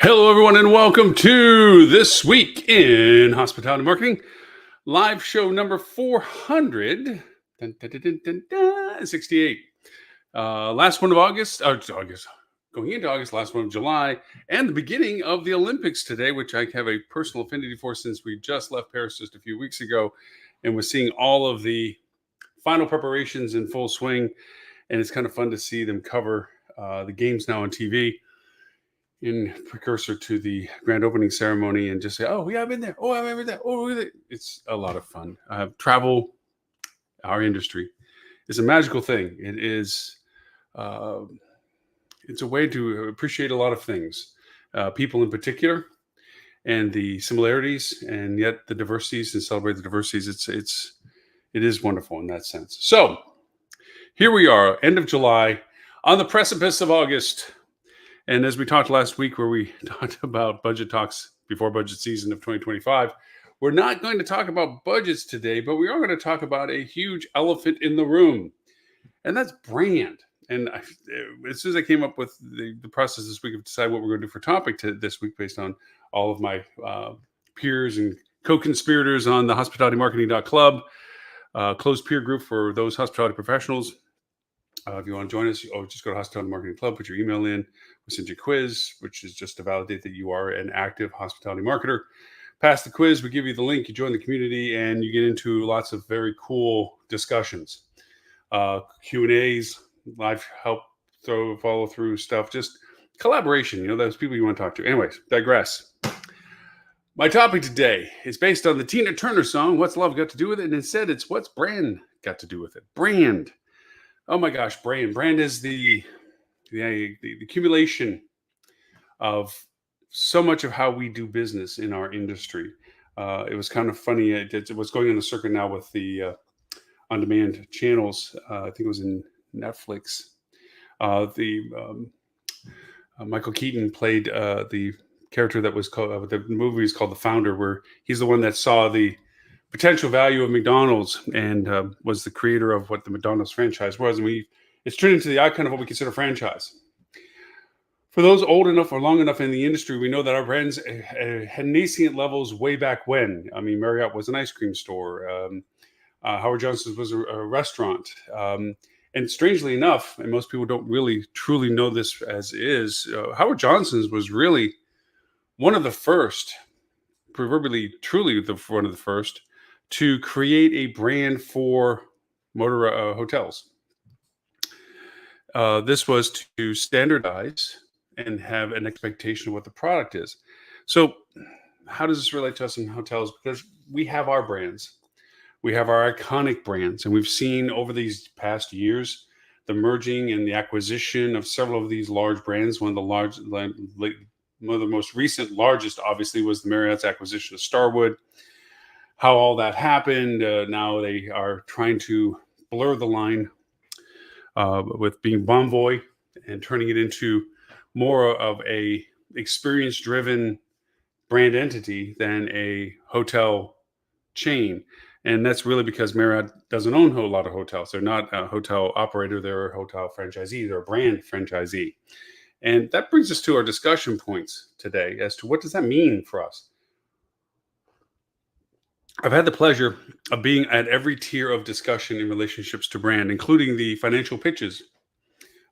Hello, everyone, and welcome to This Week in Hospitality Marketing, live show number 468. Last one of August, going into August, last one of July, and the beginning of the Olympics today, which I have a personal affinity for since we just left Paris just a few weeks ago and was seeing all of the final preparations in full swing. And it's kind of fun to see them cover the games now on TV in precursor to the grand opening ceremony and just say, oh, yeah, I've been there. Oh, I've been there. Oh, it's a lot of fun. Travel, our industry, is a magical thing. It is, it's a way to appreciate a lot of things, people in particular, and the similarities, and yet the diversities, and celebrate the diversities. It is wonderful in that sense. So here we are, end of July, on the precipice of August. And as we talked last week, where we talked about budget talks before budget season of 2025, we're not going to talk about budgets today, but we are going to talk about a huge elephant in the room, and that's brand. And as soon as I came up with the process this week of deciding what we're going to do for topic this week, based on all of my peers and co-conspirators on the hospitalitymarketing.club, closed peer group for those hospitality professionals. If you want to join us, just go to Hospitality Marketing Club, put your email in. We send you a quiz, which is just to validate that you are an active hospitality marketer. Pass the quiz, we give you the link, you join the community, and you get into lots of very cool discussions. Q&As, live help, follow through stuff, just collaboration, those people you want to talk to. Anyways, digress. My topic today is based on the Tina Turner song, What's Love Got to Do With It? And instead, it's What's Brand Got to Do With It? Brand. Oh my gosh, brand. Brand is the accumulation of so much of how we do business in our industry. It was kind of funny. It was going on the circuit now with the on-demand channels. I think it was in Netflix. Michael Keaton played the character that was called, the movie is called The Founder, where he's the one that saw the potential value of McDonald's and was the creator of what the McDonald's franchise was. And it's turned into the icon of what we consider franchise. For those old enough or long enough in the industry, we know that our brands had nascent levels way back when. I mean, Marriott was an ice cream store. Howard Johnson's was a restaurant. And strangely enough, and most people don't really truly know this as is, Howard Johnson's was really one of the first, proverbially truly one of the first, to create a brand for motor hotels. This was to standardize and have an expectation of what the product is. So how does this relate to us in hotels? Because we have our brands. We have our iconic brands. And we've seen over these past years, the merging and the acquisition of several of these large brands. One of the most recent, largest, obviously, was the Marriott's acquisition of Starwood. How all that happened, now they are trying to blur the line with being Bonvoy and turning it into more of a experience-driven brand entity than a hotel chain. And that's really because Marriott doesn't own a lot of hotels. They're not a hotel operator. They're a hotel franchisee. They're a brand franchisee. And that brings us to our discussion points today as to what does that mean for us? I've had the pleasure of being at every tier of discussion in relationships to brand, including the financial pitches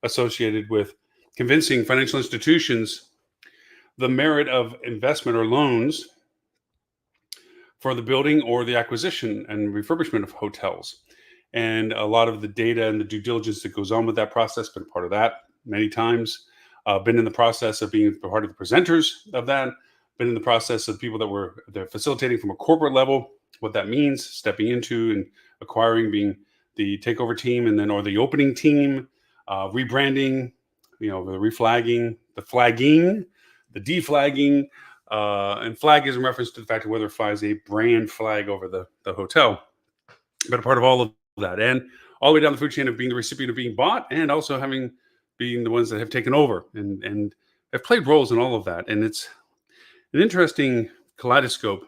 associated with convincing financial institutions the merit of investment or loans for the building or the acquisition and refurbishment of hotels. And a lot of the data and the due diligence that goes on with that process, been part of that many times, been in the process of being part of the presenters of that, been in the process of people that they're facilitating from a corporate level, what that means, stepping into and acquiring, being the takeover team, and then or the opening team, rebranding, the reflagging, the flagging, the deflagging, and flag is in reference to the fact of whether it flies a brand flag over the hotel. But a part of all of that, and all the way down the food chain of being the recipient of being bought, and also being the ones that have taken over and have played roles in all of that. And it's an interesting kaleidoscope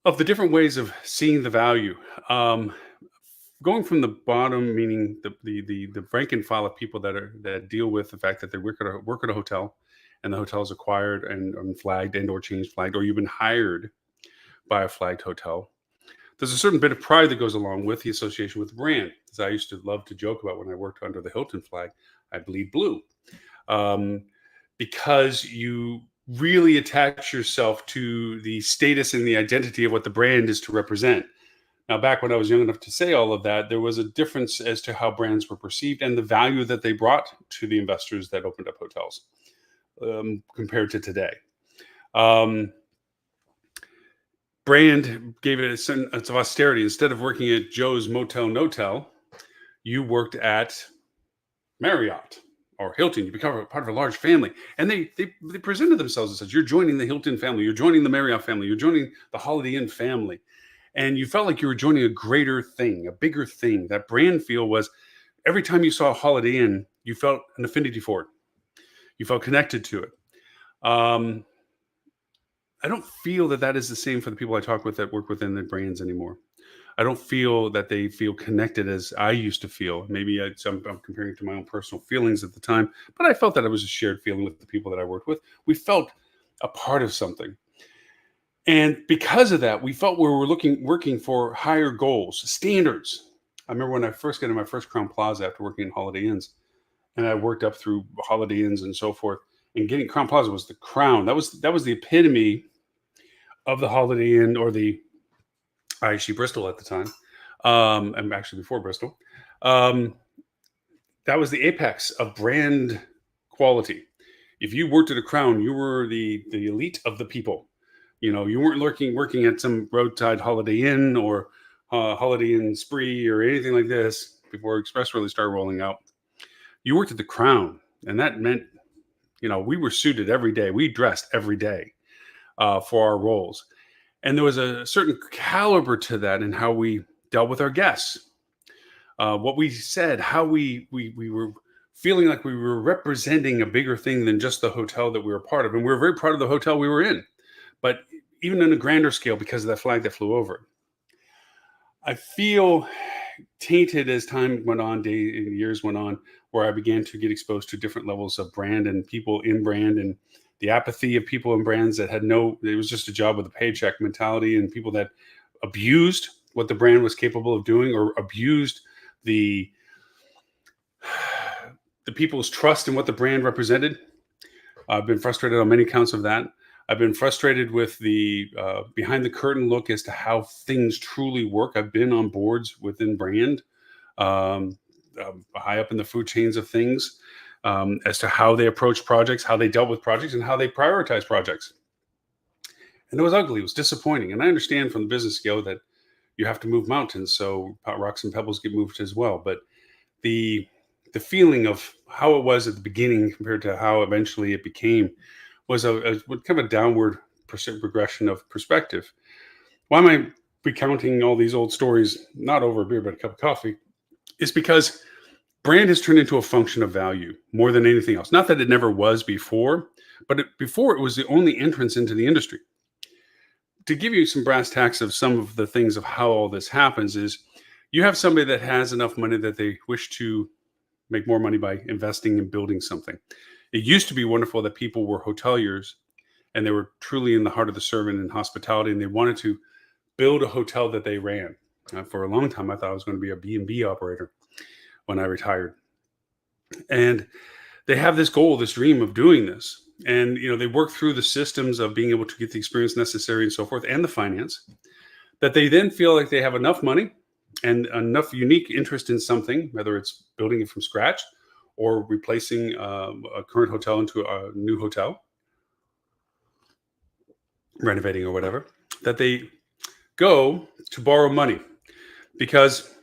of the different ways of seeing the value. Going from the bottom, meaning the rank and file of people that deal with the fact that they work at a hotel, and the hotel is acquired and flagged and or changed flagged, or you've been hired by a flagged hotel, there's a certain bit of pride that goes along with the association with the brand. As I used to love to joke about when I worked under the Hilton flag, I bleed blue, um, because you really attach yourself to the status and the identity of what the brand is to represent. Now, back when I was young enough to say all of that, there was a difference as to how brands were perceived and the value that they brought to the investors that opened up hotels, compared to today. Um, Brand gave it a sense of austerity. Instead of working at Joe's Motel No-Tell, you worked at Marriott or Hilton. You become a part of a large family, and they presented themselves as such. You're joining the Hilton family. You're joining the Marriott family. You're joining the Holiday Inn family, and you felt like you were joining a greater thing, a bigger thing. That brand feel was every time you saw a Holiday Inn, you felt an affinity for it. You felt connected to it. I don't feel that is the same for the people I talk with that work within the brands anymore. I don't feel that they feel connected as I used to feel. Maybe I'm comparing it to my own personal feelings at the time, but I felt that it was a shared feeling with the people that I worked with. We felt a part of something. And because of that, we felt we were working for higher goals, standards. I remember when I first got in my first Crowne Plaza after working in Holiday Inns, and I worked up through Holiday Inns and so forth. And getting Crowne Plaza was the crown. That was the epitome of the Holiday Inn, or the IHG Bristol at the time, and actually before Bristol. That was the apex of brand quality. If you worked at a Crowne, you were the elite of the people. You know, you weren't working at some roadside Holiday Inn or Holiday Inn Spree or anything like this before Express really started rolling out. You worked at the Crowne, and that meant, you know, we were suited every day. We dressed every day for our roles. And there was a certain caliber to that in how we dealt with our guests, what we said, how we were feeling like we were representing a bigger thing than just the hotel that we were part of. And we were very proud of the hotel we were in, but even on a grander scale because of that flag that flew over. I feel tainted as time went on, years went on, where I began to get exposed to different levels of brand and people in brand, and the apathy of people in brands that had it was just a job with a paycheck mentality, and people that abused what the brand was capable of doing, or abused the people's trust in what the brand represented. I've been frustrated on many counts of that. I've been frustrated with the behind the curtain look as to how things truly work. I've been on boards within brand, high up in the food chains of things, as to how they approach projects, how they dealt with projects, and how they prioritize projects. And it was ugly. It was disappointing. And I understand from the business scale that you have to move mountains, so rocks and pebbles get moved as well. But the feeling of how it was at the beginning compared to how eventually it became was a kind of a downward progression of perspective. Why am I recounting all these old stories, not over a beer, but a cup of coffee? It's because brand has turned into a function of value more than anything else. Not that it never was before, but before it was the only entrance into the industry. To give you some brass tacks of some of the things of how all this happens is you have somebody that has enough money that they wish to make more money by investing in building something. It used to be wonderful that people were hoteliers and they were truly in the heart of the servant and hospitality, and they wanted to build a hotel that they ran. For a long time, I thought I was going to be a B&B operator when I retired. And they have this goal, this dream of doing this. And, you know, they work through the systems of being able to get the experience necessary and so forth, and the finance, that they then feel like they have enough money and enough unique interest in something, whether it's building it from scratch or replacing a current hotel into a new hotel, renovating or whatever, that they go to borrow money, because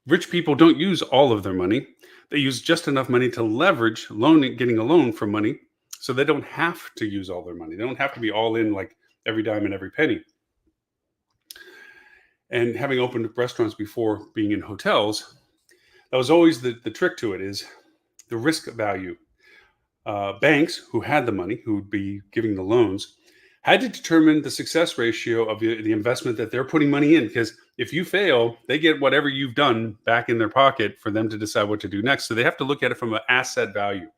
rich people don't use all of their money. They use just enough money to leverage getting a loan for money, so they don't have to use all their money. They don't have to be all in, like every dime and every penny. And having opened restaurants before being in hotels, that was always the trick to it, is the risk value. Banks who had the money, who would be giving the loans, had to determine the success ratio of the investment that they're putting money in, because if you fail, they get whatever you've done back in their pocket for them to decide what to do next. So they have to look at it from an asset value.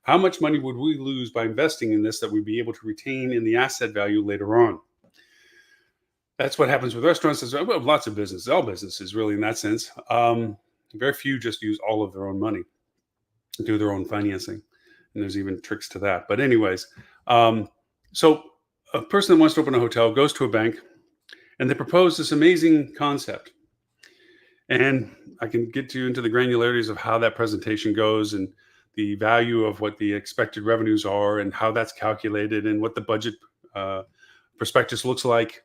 How much money would we lose by investing in this that we'd be able to retain in the asset value later on? That's what happens with restaurants as well. Lots of businesses, all businesses really in that sense. Very few just use all of their own money, do their own financing. And there's even tricks to that. But anyways, so a person that wants to open a hotel goes to a bank and they propose this amazing concept. And I can get you into the granularities of how that presentation goes and the value of what the expected revenues are and how that's calculated and what the budget prospectus looks like.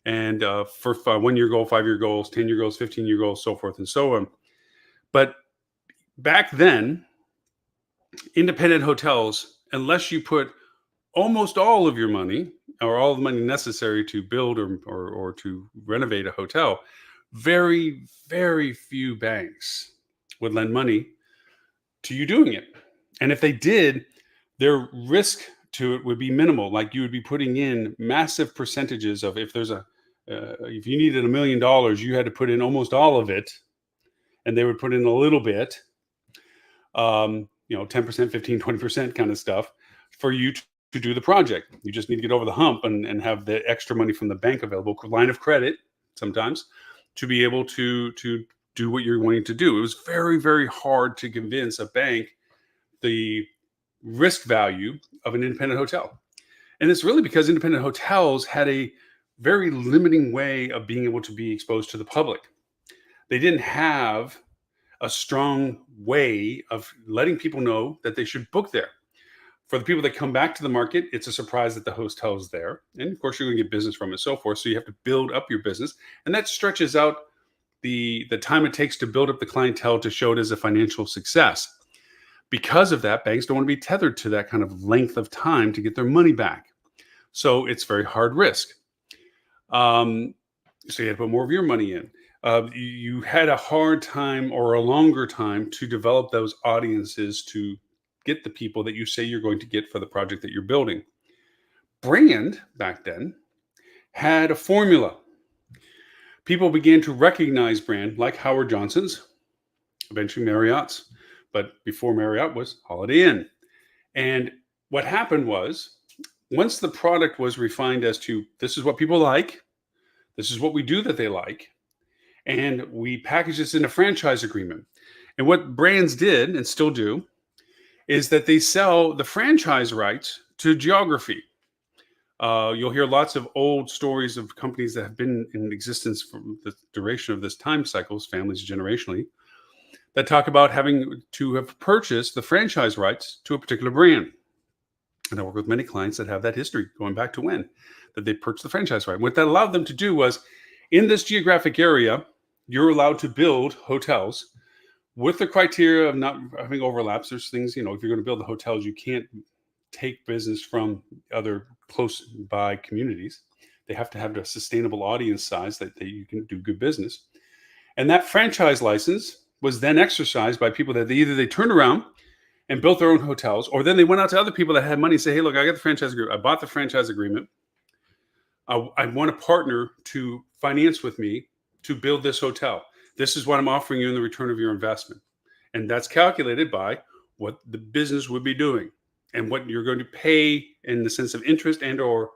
And for 1 year goal, 5 year goals, 10 year goals, 15 year goals, so forth and so on. But back then, independent hotels, unless you put almost all of your money or all the money necessary to build or to renovate a hotel, very, very few banks would lend money to you doing it. And if they did, their risk to it would be minimal. Like you would be putting in massive percentages of if you needed $1 million, you had to put in almost all of it, and they would put in a little bit, 10%, 15, 20% kind of stuff for you to do the project. You just need to get over the hump and have the extra money from the bank available, line of credit sometimes, to be able to do what you're wanting to do. It was very, very hard to convince a bank the risk value of an independent hotel. And it's really because independent hotels had a very limiting way of being able to be exposed to the public. They didn't have a strong way of letting people know that they should book there. For the people that come back to the market, it's a surprise that the hotel is there. And of course, you're going to get business from it and so forth. So you have to build up your business. And that stretches out the time it takes to build up the clientele to show it as a financial success. Because of that, banks don't want to be tethered to that kind of length of time to get their money back. So it's very hard risk. So you had to put more of your money in. You had a hard time or a longer time to develop those audiences to get the people that you say you're going to get for the project that you're building. Brand back then had a formula. People began to recognize brand like Howard Johnson's, eventually Marriott's, but before Marriott was Holiday Inn. And what happened was, once the product was refined as to this is what people like, this is what we do that they like, and we package this in a franchise agreement. And what brands did and still do is that they sell the franchise rights to geography. You'll hear lots of old stories of companies that have been in existence for the duration of this time cycles, families generationally, that talk about having to have purchased the franchise rights to a particular brand. And I work with many clients that have that history going back to when that they purchased the franchise right. What that allowed them to do was, in this geographic area, you're allowed to build hotels with the criteria of not having overlaps. There's things, if you're going to build the hotels, you can't take business from other close by communities. They have to have a sustainable audience size that you can do good business. And that franchise license was then exercised by people that either they turned around and built their own hotels, or then they went out to other people that had money and say, hey, look, I got the franchise agreement. I bought the franchise agreement. I want a partner to finance with me to build this hotel. This is what I'm offering you in the return of your investment. And that's calculated by what the business would be doing and what you're going to pay in the sense of interest and or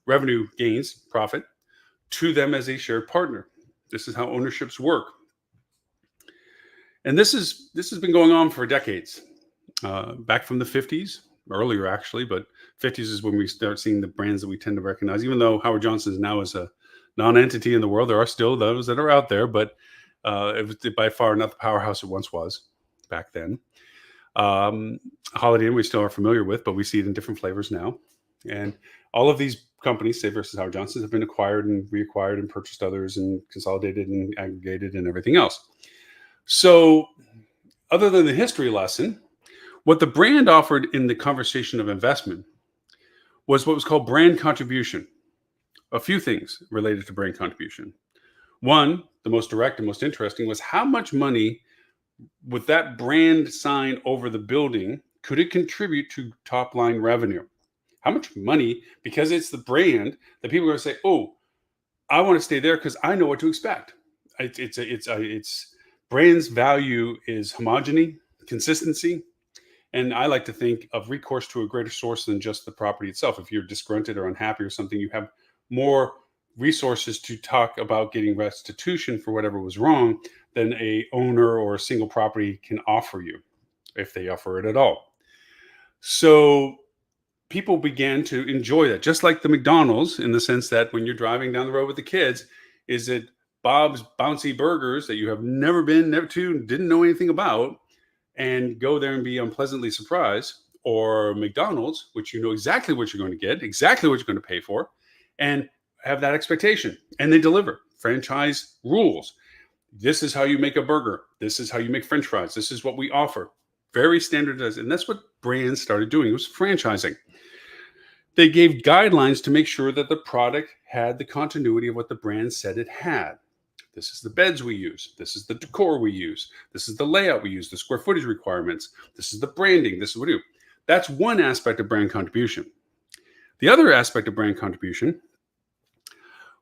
revenue gains, profit, to them as a shared partner. This is how ownerships work. And this has been going on for decades, back from the 50s, earlier actually, but 50s is when we start seeing the brands that we tend to recognize. Even though Howard Johnson's now is a non-entity in the world, there are still those that are out there, but it was by far not the powerhouse it once was back then. Holiday Inn we still are familiar with, but we see it in different flavors now. And all of these companies, Say versus Howard Johnson's, have been acquired and reacquired and purchased others and consolidated and aggregated and everything else. So other than the history lesson, what the brand offered in the conversation of investment was what was called brand contribution. A few things related to brand contribution. One, the most direct and most interesting, was how much money with that brand sign over the building could it contribute to top line revenue? How much money, because it's the brand that people are going to say, oh, I want to stay there because I know what to expect. It's brand's value is homogeny, consistency, And I like to think of recourse to a greater source than just the property itself. If you're disgruntled or unhappy or something, you have more resources to talk about getting restitution for whatever was wrong than a owner or a single property can offer you, if they offer it at all. So people began to enjoy that, just like the McDonald's, in the sense that when you're driving down the road with the kids, is it Bob's Bouncy Burgers that you have never been, never to, didn't know anything about, and go there and be unpleasantly surprised, or McDonald's, which you know exactly what you're going to get, exactly what you're going to pay for, and have that expectation, and they deliver. Franchise rules. This is how you make a burger. This is how you make French fries. This is what we offer. Very standardized, and that's what brands started doing. It was franchising. They gave guidelines to make sure that the product had the continuity of what the brand said it had. This is the beds we use. This is the decor we use. This is the layout we use, the square footage requirements. This is the branding. This is what we do. That's one aspect of brand contribution. The other aspect of brand contribution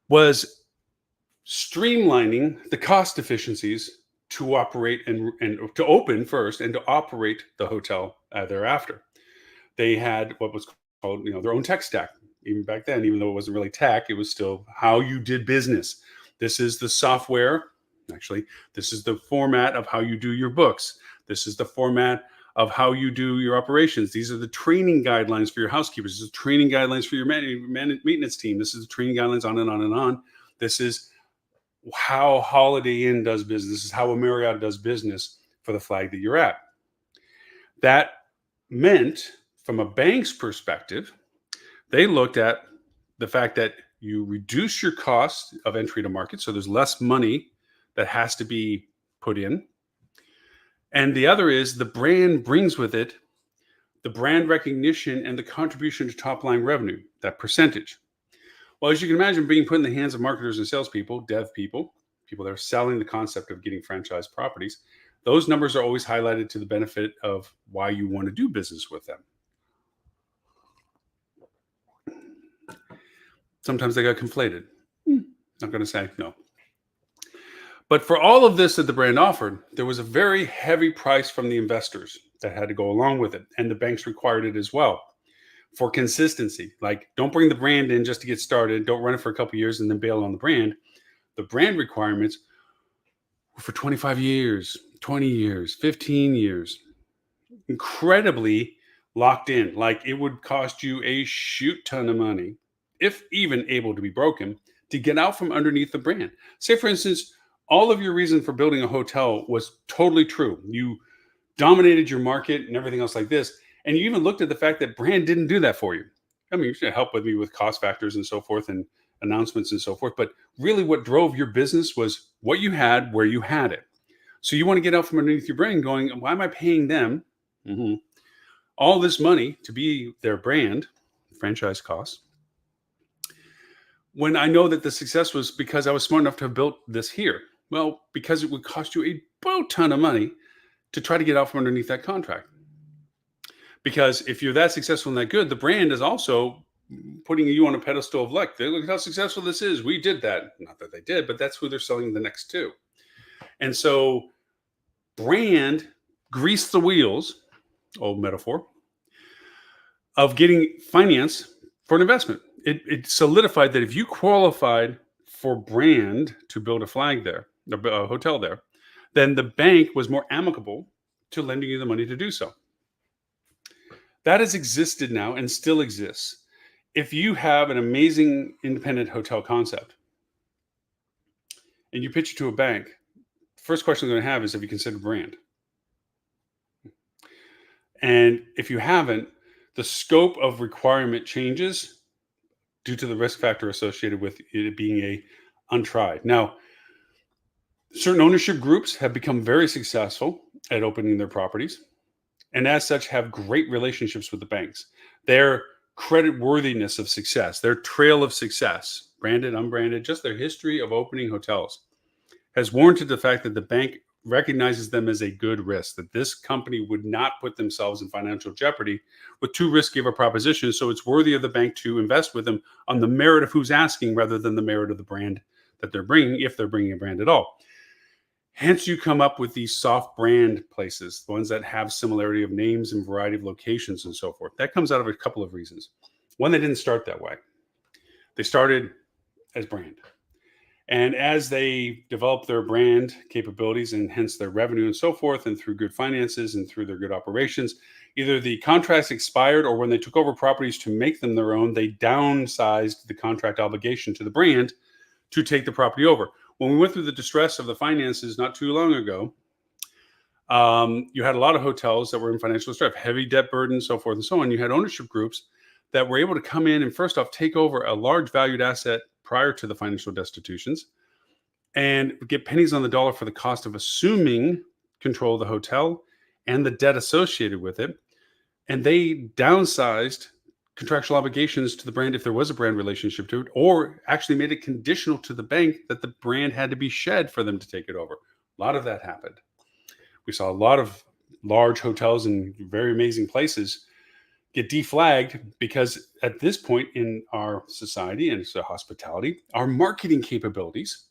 was streamlining the cost efficiencies to operate and to open first and to operate the hotel thereafter. They had what was called, their own tech stack. Even back then, even though it wasn't really tech, it was still how you did business. This is the software. Actually, this is the format of how you do your books. This is the format of how you do your operations. These are the training guidelines for your housekeepers. This is the training guidelines for your maintenance team. This is the training guidelines on and on and on. This is how Holiday Inn does business. This is how a Marriott does business for the flag that you're at. That meant, from a bank's perspective, they looked at the fact that you reduce your cost of entry to market, so there's less money that has to be put in. And the other is the brand brings with it the brand recognition and the contribution to top line revenue, that percentage. Well, as you can imagine, being put in the hands of marketers and salespeople, dev people that are selling the concept of getting franchise properties, those numbers are always highlighted to the benefit of why you want to do business with them. Sometimes they got conflated. Not going to say no. But for all of this that the brand offered, there was a very heavy price from the investors that had to go along with it. And the banks required it as well for consistency. Like, don't bring the brand in just to get started. Don't run it for a couple of years and then bail on the brand. The brand requirements were for 25 years, 20 years, 15 years. Incredibly locked in. Like, it would cost you a shoot ton of money, if even able to be broken, to get out from underneath the brand. Say, for instance, all of your reason for building a hotel was totally true. You dominated your market and everything else like this. And you even looked at the fact that brand didn't do that for you. I mean, you should help with me with cost factors and so forth and announcements and so forth. But really what drove your business was what you had, where you had it. So you want to get out from underneath your brain going, why am I paying them all this money to be their brand, franchise costs, when I know that the success was because I was smart enough to have built this here? Well, because it would cost you a boat ton of money to try to get out from underneath that contract. Because if you're that successful and that good, the brand is also putting you on a pedestal of like, look how successful this is. We did that. Not that they did, but that's who they're selling the next to. And so brand greased the wheels, old metaphor, of getting finance for an investment. It solidified that if you qualified for brand to build a flag there, a hotel there, then the bank was more amicable to lending you the money to do so. That has existed now and still exists. If you have an amazing independent hotel concept and you pitch it to a bank, the first question they're going to have is, have you considered brand? And if you haven't, the scope of requirement changes due to the risk factor associated with it being a untried. Now, certain ownership groups have become very successful at opening their properties, and as such have great relationships with the banks. Their credit worthiness of success, their trail of success, branded, unbranded, just their history of opening hotels, has warranted the fact that the bank recognizes them as a good risk, that this company would not put themselves in financial jeopardy with too risky of a proposition. So it's worthy of the bank to invest with them on the merit of who's asking rather than the merit of the brand that they're bringing, if they're bringing a brand at all. Hence, you come up with these soft brand places, the ones that have similarity of names and variety of locations and so forth. That comes out of a couple of reasons. One, they didn't start that way. They started as brand. And as they develop their brand capabilities and hence their revenue and so forth, and through good finances and through their good operations, either the contracts expired or when they took over properties to make them their own, they downsized the contract obligation to the brand to take the property over. When we went through the distress of the finances not too long ago, you had a lot of hotels that were in financial distress, heavy debt burden, so forth and so on. You had ownership groups that were able to come in and first off take over a large valued asset prior to the financial destitutions and get pennies on the dollar for the cost of assuming control of the hotel and the debt associated with it. And they downsized contractual obligations to the brand if there was a brand relationship to it, or actually made it conditional to the bank that the brand had to be shed for them to take it over. A lot of that happened. We saw a lot of large hotels in very amazing places get deflagged because at this point in our society and so hospitality, our marketing capabilities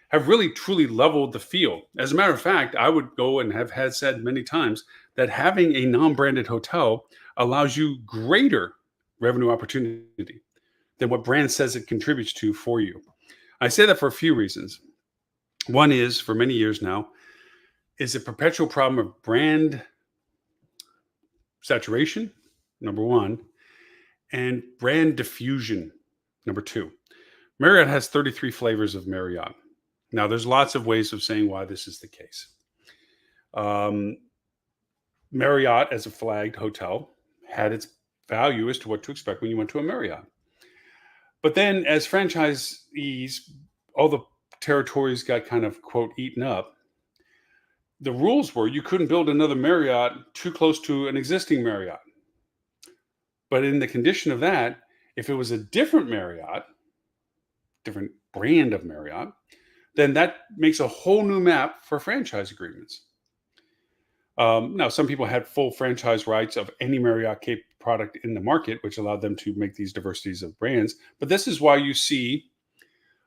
have really truly leveled the field. As a matter of fact, I would go and have had said many times that having a non-branded hotel allows you greater revenue opportunity than what brand says it contributes to for you. I say that for a few reasons. One is, for many years now, is a perpetual problem of brand saturation, number one, and brand diffusion, number two. Marriott has 33 flavors of Marriott. Now, there's lots of ways of saying why this is the case. Marriott, as a flagged hotel, had its value as to what to expect when you went to a Marriott. But then, as franchisees, all the territories got kind of, quote, eaten up. The rules were you couldn't build another Marriott too close to an existing Marriott. But in the condition of that, if it was a different Marriott, different brand of Marriott, then that makes a whole new map for franchise agreements. Now, some people had full franchise rights of any Marriott Cape product in the market, which allowed them to make these diversities of brands. But this is why you see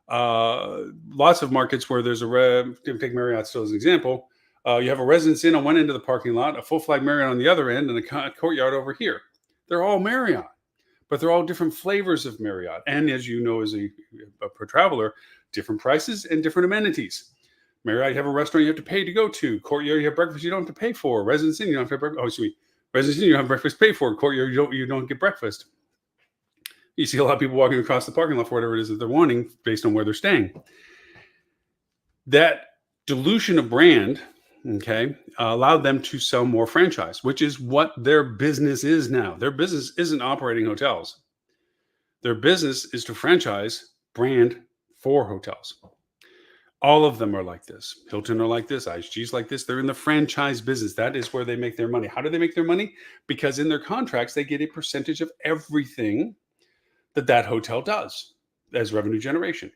lots of markets where there's take Marriott still as an example. You have a Residence Inn on one end of the parking lot, a full flag Marriott on the other end, and a Courtyard over here. They're all Marriott, but they're all different flavors of Marriott. And as you know, as a traveler, different prices and different amenities. Marriott, you have a restaurant you have to pay to go to. Courtyard, you have breakfast you don't have to pay for. Residence Inn, you don't have to pay breakfast. Oh, sweet. Residence Inn, you have breakfast paid for. Courtyard, you don't get breakfast. You see a lot of people walking across the parking lot for whatever it is that they're wanting based on where they're staying. That dilution of brand, allowed them to sell more franchise, which is what their business is now. Their business isn't operating hotels. Their business is to franchise brand for hotels. All of them are like this. Hilton are like this. IHG's like this. They're in the franchise business. That is where they make their money. How do they make their money? Because in their contracts, they get a percentage of everything that hotel does as revenue generation.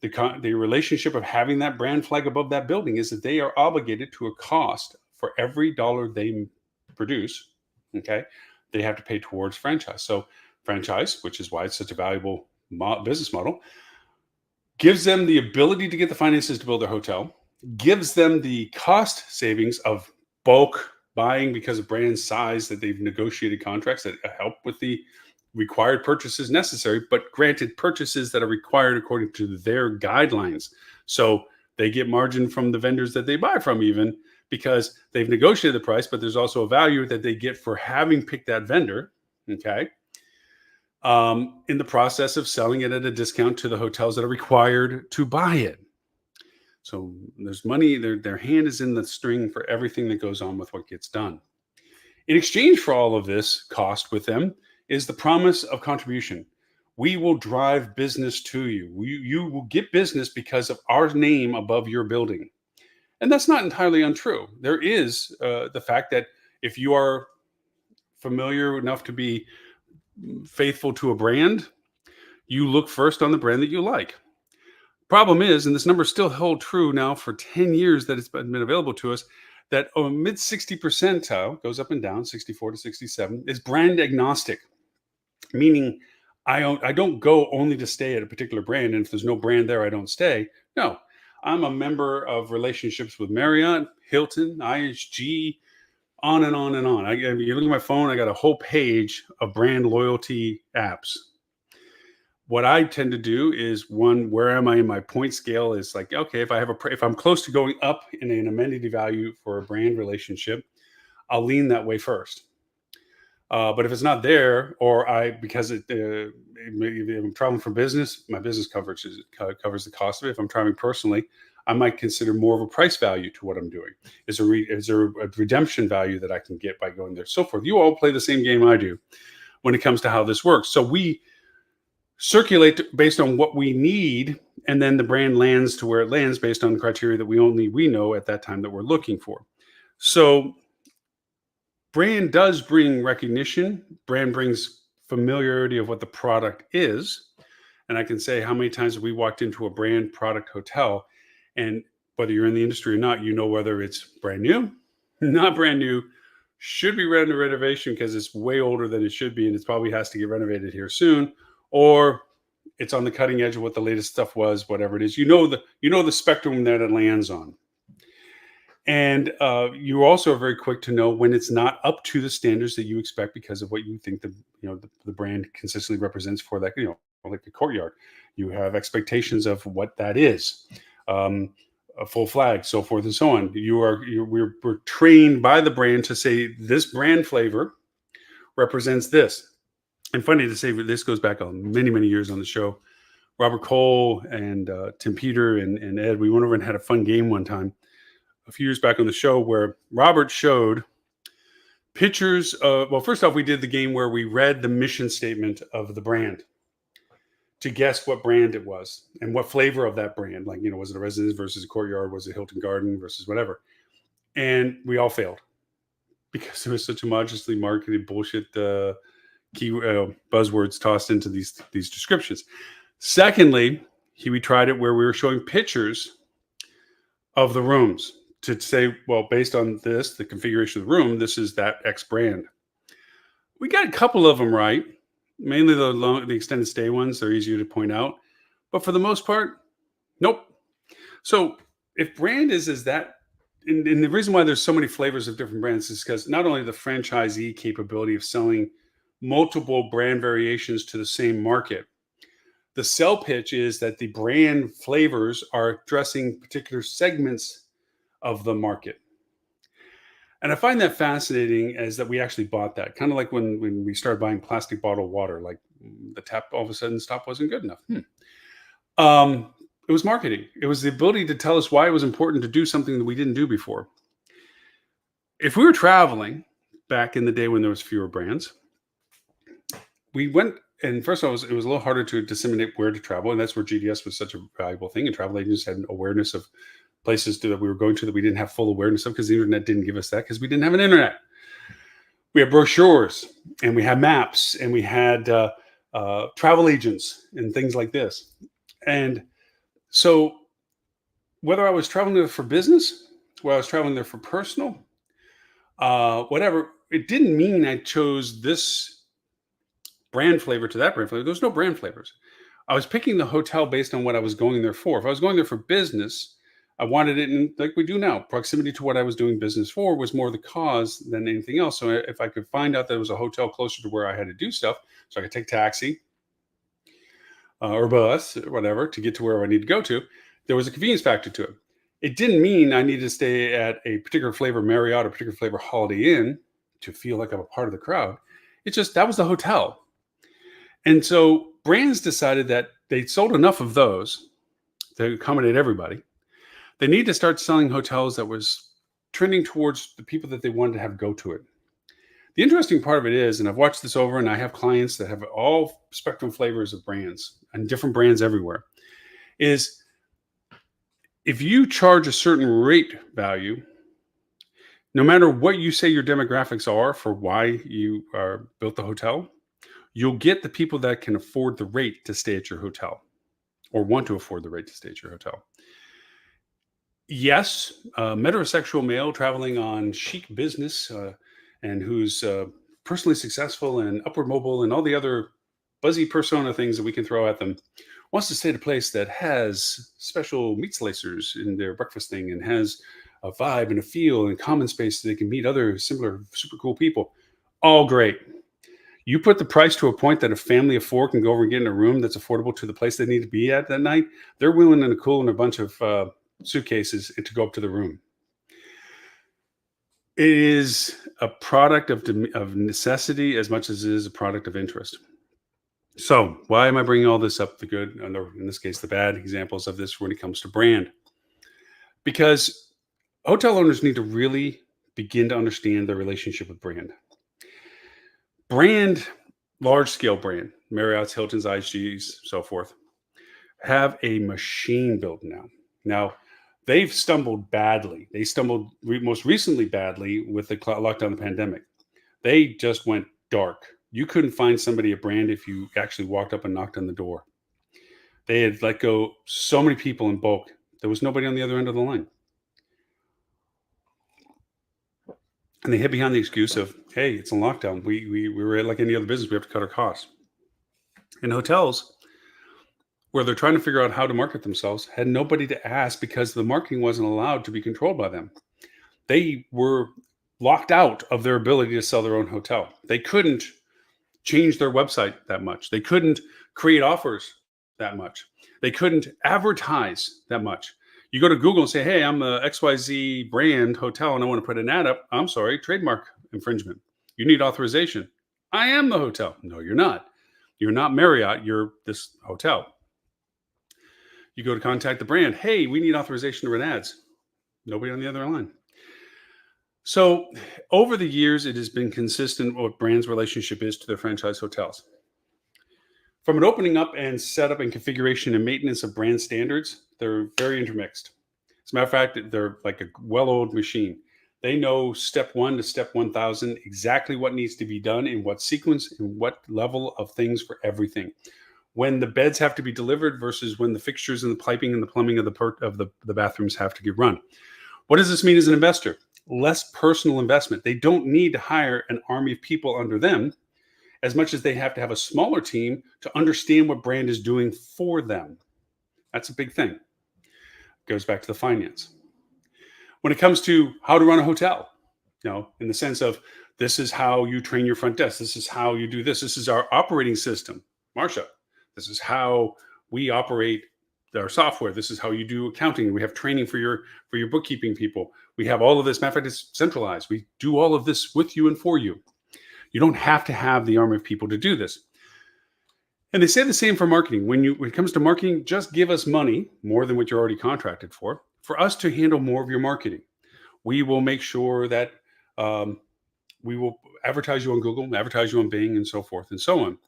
The relationship of having that brand flag above that building is that they are obligated to a cost for every dollar they produce. Okay, they have to pay towards franchise. So franchise, which is why it's such a valuable business model, gives them the ability to get the finances to build their hotel, gives them the cost savings of bulk buying because of brand size that they've negotiated contracts that help with the required purchases necessary, but granted purchases that are required according to their guidelines. So they get margin from the vendors that they buy from, even because they've negotiated the price, but there's also a value that they get for having picked that vendor. Okay. In the process of selling it at a discount to the hotels that are required to buy it. So there's money, their hand is in the string for everything that goes on with what gets done. In exchange for all of this cost with them is the promise of contribution. We will drive business to you. You will get business because of our name above your building. And that's not entirely untrue. There is the fact that if you are familiar enough to be faithful to a brand, you look first on the brand that you like. Problem is, and this number still hold true now for 10 years that it's been available to us, that a mid 60 percentile, goes up and down, 64 to 67, is brand agnostic. Meaning I don't go only to stay at a particular brand, and if there's no brand there, I don't stay. No, I'm a member of relationships with Marriott, Hilton, IHG, on and on and on. You look at my phone, I got a whole page of brand loyalty apps. What I tend to do is, one, where am I in my point scale? Is like, okay, if I'm close to going up in an amenity value for a brand relationship, I'll lean that way first. But if it's not there, or if I'm traveling for business, my business coverage covers the cost of it. If I'm traveling personally, I might consider more of a price value to what I'm doing. Is there a redemption value that I can get by going there? So forth. You all play the same game I do when it comes to how this works. So we circulate based on what we need, and then the brand lands to where it lands based on the criteria that we know at that time that we're looking for. So brand does bring recognition. Brand brings familiarity of what the product is. And I can say how many times have we walked into a brand product hotel, and whether you're in the industry or not, you know whether it's brand new, not brand new, should be under renovation because it's way older than it should be, and it probably has to get renovated here soon, or it's on the cutting edge of what the latest stuff was, whatever it is. You know the spectrum that it lands on. And you also are very quick to know when it's not up to the standards that you expect because of what you think the brand consistently represents for that, like the Courtyard. You have expectations of what that is, a full flag, so forth and so on. We're trained by the brand to say this brand flavor represents this. And funny to say, this goes back on many, many years on the show. Robert Cole and Tim Peter and Ed, we went over and had a fun game one time a few years back on the show where Robert showed pictures of, well, first off, we did the game where we read the mission statement of the brand to guess what brand it was and what flavor of that brand. Like, was it a Residence versus a Courtyard? Was it Hilton Garden versus whatever? And we all failed because there was such homogeneously marketed bullshit key buzzwords tossed into these descriptions. Secondly, we tried it where we were showing pictures of the rooms to say, well, based on this, the configuration of the room, this is that X brand. We got a couple of them right, mainly the extended stay ones. They're easier to point out, but for the most part, nope. So if brand is that, and the reason why there's so many flavors of different brands is because not only the franchisee capability of selling multiple brand variations to the same market, the sell pitch is that the brand flavors are addressing particular segments of the market. And I find that fascinating, as that we actually bought that. Kind of like when we started buying plastic bottled water, like the tap all of a sudden stop wasn't good enough. It was marketing. It was the ability to tell us why it was important to do something that we didn't do before. If we were traveling back in the day when there was fewer brands, we went, and first of all, it was a little harder to disseminate where to travel. And that's where GDS was such a valuable thing. And travel agents had an awareness of places that we were going to that we didn't have full awareness of because the internet didn't give us that, because we didn't have an internet. We had brochures and we had maps and we had travel agents and things like this. And so whether I was traveling there for business, whether I was traveling there for personal, whatever, it didn't mean I chose this brand flavor to that brand flavor. There was no brand flavors. I was picking the hotel based on what I was going there for. If I was going there for business, I wanted it in, like we do now. Proximity to what I was doing business for was more the cause than anything else. So if I could find out that it was a hotel closer to where I had to do stuff, so I could take taxi or bus or whatever to get to where I need to go to, there was a convenience factor to it. It didn't mean I needed to stay at a particular flavor Marriott or particular flavor Holiday Inn to feel like I'm a part of the crowd. It's just, that was the hotel. And so brands decided that they sold enough of those to accommodate everybody. They need to start selling hotels that was trending towards the people that they wanted to have go to it. The interesting part of it is, and I've watched this over, and I have clients that have all spectrum flavors of brands and different brands everywhere, is if you charge a certain rate value, no matter what you say your demographics are for why you built the hotel, you'll get the people that can afford the rate to stay at your hotel or want to afford the rate to stay at your hotel. Yes, metrosexual male traveling on chic business and who's personally successful and upward mobile and all the other buzzy persona things that we can throw at them, wants to stay at a place that has special meat slicers in their breakfast thing and has a vibe and a feel and common space so they can meet other similar super cool people. All great. You put the price to a point that a family of four can go over and get in a room that's affordable to the place they need to be at that night. They're willing and cool in a bunch of suitcases to go up to the room. It is a product of necessity as much as it is a product of interest. So, why am I bringing all this up? The good, and in this case, the bad examples of this when it comes to brand, because hotel owners need to really begin to understand their relationship with brand. Brand, large scale brand, Marriott's, Hilton's, IHG's, so forth, have a machine built now. Now, they've stumbled badly. They stumbled most recently badly with the lockdown of the pandemic. They just went dark. You couldn't find somebody at brand if you actually walked up and knocked on the door. They had let go so many people in bulk. There was nobody on the other end of the line. And they hid behind the excuse of, hey, it's a lockdown. We were like any other business. We have to cut our costs. And hotels, where they're trying to figure out how to market themselves, had nobody to ask because the marketing wasn't allowed to be controlled by them. They were locked out of their ability to sell their own hotel. They couldn't change their website that much. They couldn't create offers that much. They couldn't advertise that much. You go to Google and say, hey, I'm a XYZ brand hotel and I want to put an ad up. I'm sorry, trademark infringement. You need authorization. I am the hotel. No, you're not. You're not Marriott. You're this hotel. You go to contact the brand. Hey, we need authorization to run ads. Nobody on the other line. So over the years, it has been consistent what brand's relationship is to their franchise hotels. From an opening up and setup and configuration and maintenance of brand standards, they're very intermixed. As a matter of fact, they're like a well-oiled machine. They know step 1 to step 1000 exactly what needs to be done in what sequence and what level of things for everything. When the beds have to be delivered versus when the fixtures and the piping and the plumbing of the bathrooms have to get run. What does this mean as an investor? Less personal investment. They don't need to hire an army of people under them as much as they have to have a smaller team to understand what brand is doing for them. That's a big thing. Goes back to the finance. When it comes to how to run a hotel, in the sense of this is how you train your front desk. This is how you do this. This is our operating system, Marsha. This is how we operate our software. This is how you do accounting. We have training for your bookkeeping people. We have all of this. Matter of fact, it's centralized. We do all of this with you and for you. You don't have to have the army of people to do this. And they say the same for marketing. When it comes to marketing, just give us money, more than what you're already contracted for us to handle more of your marketing. We will make sure that we will advertise you on Google, advertise you on Bing, and so forth and so on.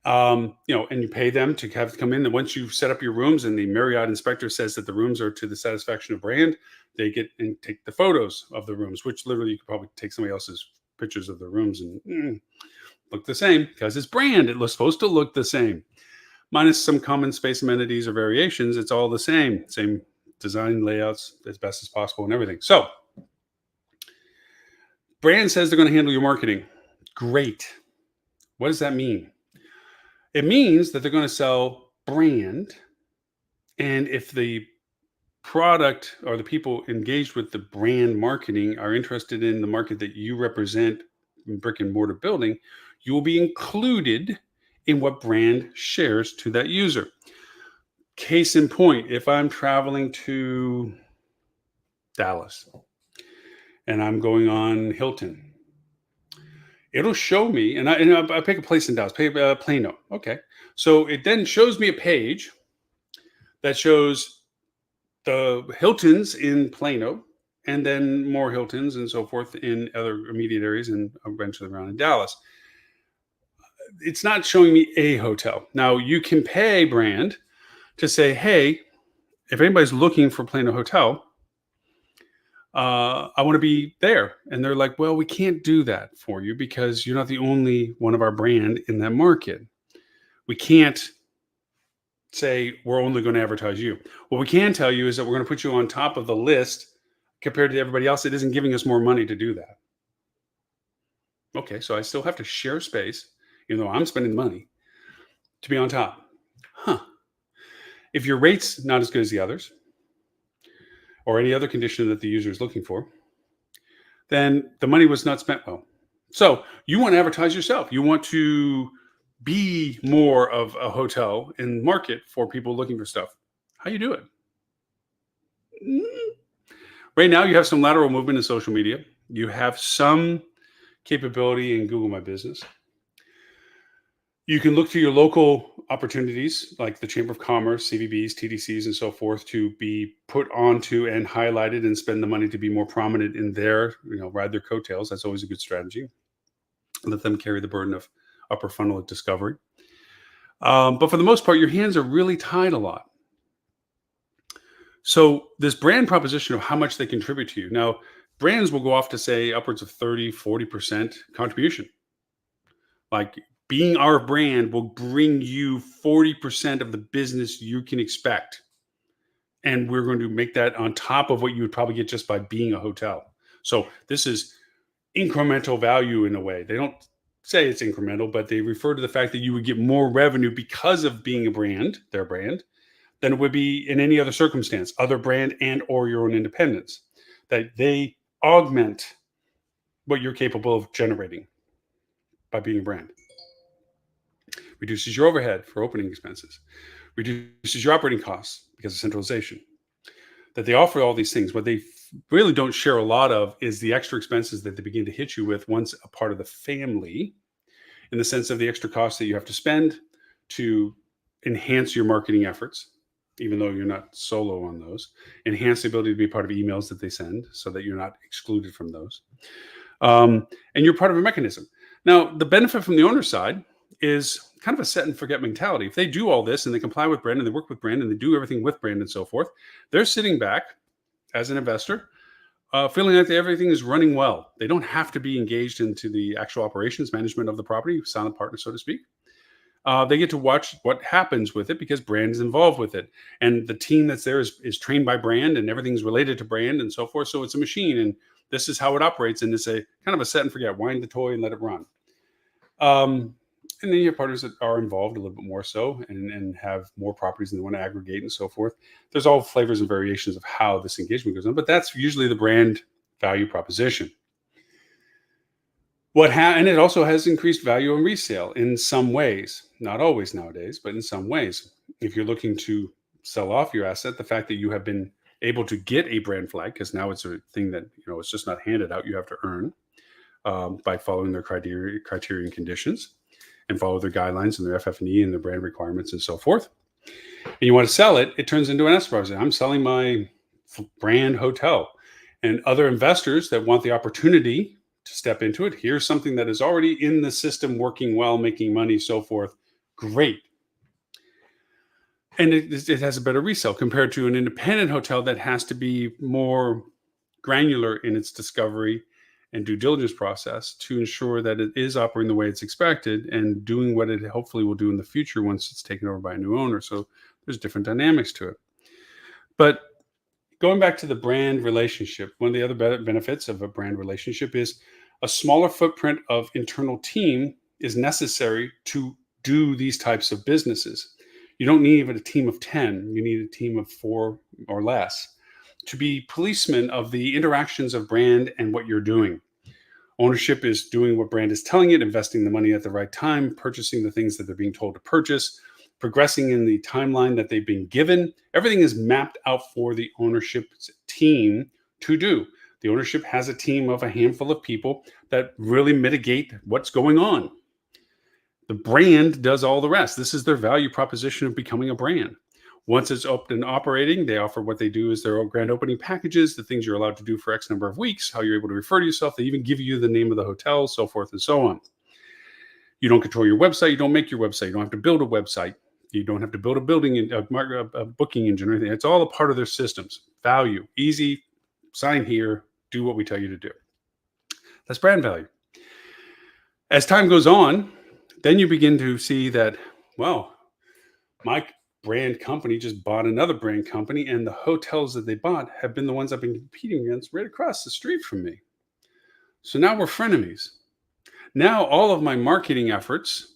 And you pay them to have to come in. And once you've set up your rooms and the Marriott inspector says that the rooms are to the satisfaction of brand, they get and take the photos of the rooms, which literally you could probably take somebody else's pictures of the rooms and look the same because it's brand. It was supposed to look the same, minus some common space amenities or variations. It's all the same design layouts as best as possible and everything. So brand says they're going to handle your marketing. Great. What does that mean? It means that they're going to sell brand. And if the product or the people engaged with the brand marketing are interested in the market that you represent in brick and mortar building, you will be included in what brand shares to that user. Case in point, if I'm traveling to Dallas and I'm going on Hilton, it'll show me, and I pick a place in Dallas, Plano. Okay. So it then shows me a page that shows the Hiltons in Plano and then more Hiltons and so forth in other immediate areas and eventually around in Dallas. It's not showing me a hotel. Now you can pay brand to say, hey, if anybody's looking for Plano Hotel, I want to be there. And they're like, well, we can't do that for you because you're not the only one of our brand in that market. We can't say we're only going to advertise you. What we can tell you is that we're going to put you on top of the list compared to everybody else that isn't giving us more money to do that. Okay, so I still have to share space, even though I'm spending money. to be on top. Huh. If your rate's not as good as the others, or any other condition that the user is looking for, then the money was not spent well. So you want to advertise yourself. You want to be more of a hotel in market for people looking for stuff. How you do it? Right now, you have some lateral movement in social media. You have some capability in Google My Business. You can look to your local opportunities like the Chamber of Commerce, CVBs, TDCs, and so forth to be put onto and highlighted and spend the money to be more prominent in their, ride their coattails. That's always a good strategy. Let them carry the burden of upper funnel discovery. But for the most part, your hands are really tied a lot. So this brand proposition of how much they contribute to you. Now, brands will go off to say upwards of 30, 40% contribution. Like, being our brand will bring you 40% of the business you can expect. And we're going to make that on top of what you would probably get just by being a hotel. So this is incremental value in a way. They don't say it's incremental, but they refer to the fact that you would get more revenue because of being a brand, their brand, than it would be in any other circumstance, other brand and or your own independence. That they augment what you're capable of generating by being a brand. Reduces your overhead for opening expenses, reduces your operating costs because of centralization. That they offer all these things. What they really don't share a lot of is the extra expenses that they begin to hit you with once a part of the family, in the sense of the extra costs that you have to spend to enhance your marketing efforts, even though you're not solo on those. Enhance the ability to be part of emails that they send so that you're not excluded from those. And you're part of a mechanism. Now, the benefit from the owner's side is kind of a set and forget mentality. If they do all this and they comply with brand and they work with brand and they do everything with brand and so forth, they're sitting back as an investor, feeling like everything is running well. They don't have to be engaged into the actual operations management of the property, silent partner, so to speak. They get to watch what happens with it because brand is involved with it. And the team that's there is trained by brand and everything's related to brand and so forth. So it's a machine and this is how it operates. And it's a kind of a set and forget, wind the toy and let it run. And then you have partners that are involved a little bit more so and have more properties and they want to aggregate and so forth. There's all flavors and variations of how this engagement goes on, but that's usually the brand value proposition. And it also has increased value on resale in some ways, not always nowadays, but in some ways. If you're looking to sell off your asset, the fact that you have been able to get a brand flag, because now it's a thing that, it's just not handed out, you have to earn by following their criterion conditions and follow their guidelines and their FF&E and their brand requirements and so forth. And you want to sell it, it turns into an escrow. I'm selling my brand hotel. And other investors that want the opportunity to step into it, here's something that is already in the system, working well, making money, so forth. Great. And it has a better resale compared to an independent hotel that has to be more granular in its discovery and due diligence process to ensure that it is operating the way it's expected and doing what it hopefully will do in the future once it's taken over by a new owner. So there's different dynamics to it. But going back to the brand relationship, one of the other benefits of a brand relationship is a smaller footprint of internal team is necessary to do these types of businesses. You don't need even a team of 10. You need a team of 4 or less to be policemen of the interactions of brand and what you're doing. Ownership is doing what brand is telling it, investing the money at the right time, purchasing the things that they're being told to purchase, progressing in the timeline that they've been given. Everything is mapped out for the ownership team to do. The ownership has a team of a handful of people that really mitigate what's going on. The brand does all the rest. This is their value proposition of becoming a brand. Once it's up and operating, they offer what they do is their grand opening packages, the things you're allowed to do for X number of weeks, how you're able to refer to yourself. They even give you the name of the hotel, so forth and so on. You don't control your website. You don't make your website. You don't have to build a website. You don't have to build a booking engine or anything. It's all a part of their systems. Value, easy, sign here, do what we tell you to do. That's brand value. As time goes on, then you begin to see that, well, my brand company just bought another brand company, and the hotels that they bought have been the ones I've been competing against right across the street from me. So now we're frenemies. Now all of my marketing efforts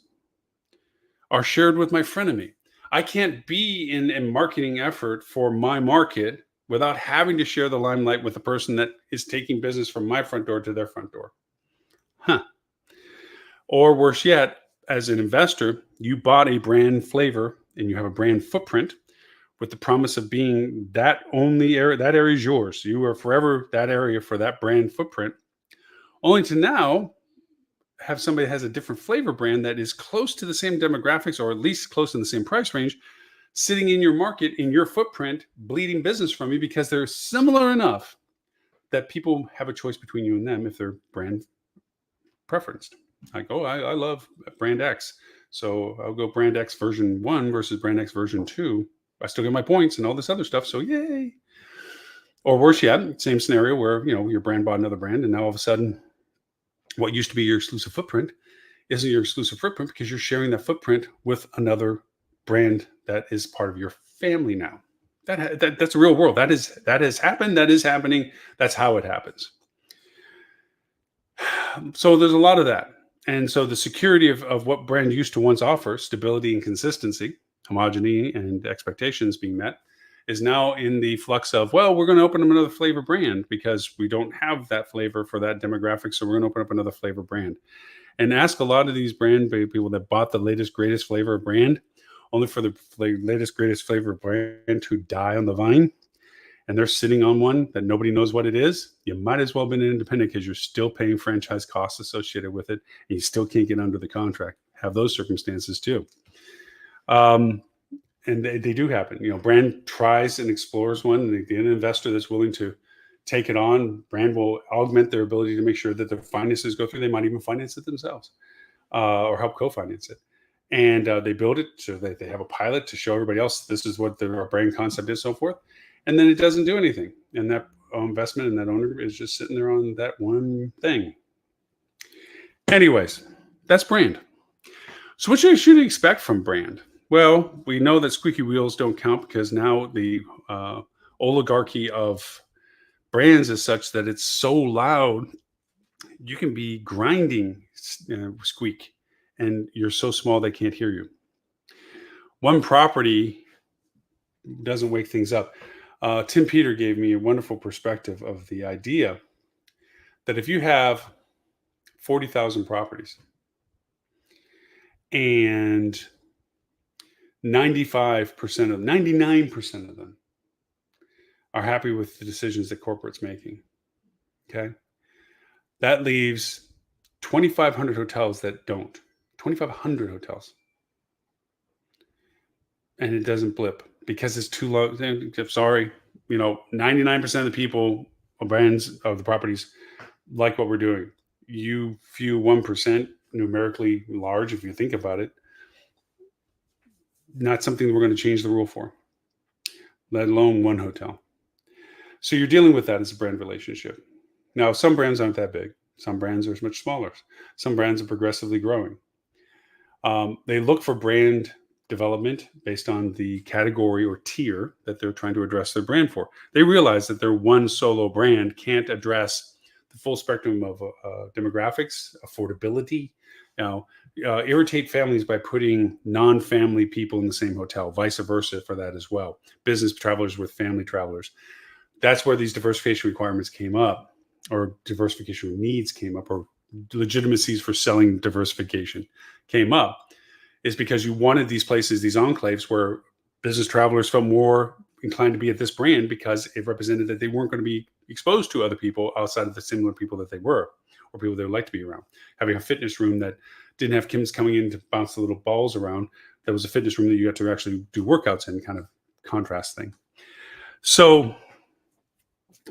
are shared with my frenemy. I can't be in a marketing effort for my market without having to share the limelight with the person that is taking business from my front door to their front door. Huh. Or worse yet, as an investor, you bought a brand flavor and you have a brand footprint with the promise of being that only area, that area is yours. You are forever that area for that brand footprint, only to now have somebody that has a different flavor brand that is close to the same demographics or at least close in the same price range, sitting in your market, in your footprint, bleeding business from you because they're similar enough that people have a choice between you and them if they're brand preferenced. Like, oh, I love brand X. So I'll go brand X version 1 versus brand X version 2. I still get my points and all this other stuff. So yay. Or worse yet, same scenario where, your brand bought another brand and now all of a sudden what used to be your exclusive footprint isn't your exclusive footprint because you're sharing that footprint with another brand that is part of your family now. That's a real world. That has happened. That is happening. That's how it happens. So there's a lot of that. And so the security of what brand used to once offer, stability and consistency, homogeneity and expectations being met, is now in the flux of, well, we're going to open up another flavor brand because we don't have that flavor for that demographic. So we're going to open up another flavor brand. And ask a lot of these brand people that bought the latest, greatest flavor brand, only for the latest, greatest flavor brand to die on the vine. And they're sitting on one that nobody knows what it is. You might as well have been an independent because you're still paying franchise costs associated with it. And you still can't get under the contract. Have those circumstances too. And they do happen. Brand tries and explores one. And the investor that's willing to take it on, brand will augment their ability to make sure that their finances go through. They might even finance it themselves or help co-finance it. And they build it so that they have a pilot to show everybody else this is what their brand concept is, so forth. And then it doesn't do anything. And that investment and that owner is just sitting there on that one thing. Anyways, that's brand. So what should you expect from brand? Well, we know that squeaky wheels don't count because now the oligarchy of brands is such that it's so loud, you can be grinding squeak and you're so small they can't hear you. One property doesn't wake things up. Tim Peter gave me a wonderful perspective of the idea that if you have 40,000 properties and 99% of them are happy with the decisions that corporate's making, okay? That leaves 2,500 hotels that don't. 2,500 hotels. And it doesn't blip because it's too low. I'm sorry, 99% of the people or brands of the properties like what we're doing. You few 1%, numerically large, if you think about it, not something we're going to change the rule for, let alone one hotel. So you're dealing with that as a brand relationship. Now, some brands aren't that big. Some brands are much smaller. Some brands are progressively growing. They look for brand development based on the category or tier that they're trying to address their brand for. They realize that their one solo brand can't address the full spectrum of demographics, affordability, irritate families by putting non-family people in the same hotel, vice versa for that as well. Business travelers with family travelers. That's where these diversification requirements came up, or diversification needs came up, or legitimacies for selling diversification came up, is because you wanted these places, these enclaves where business travelers felt more inclined to be at this brand because it represented that they weren't going to be exposed to other people outside of the similar people that they were, or people they would like to be around. Having a fitness room that didn't have Kims coming in to bounce the little balls around, that was a fitness room that you had to actually do workouts in, kind of contrast thing. So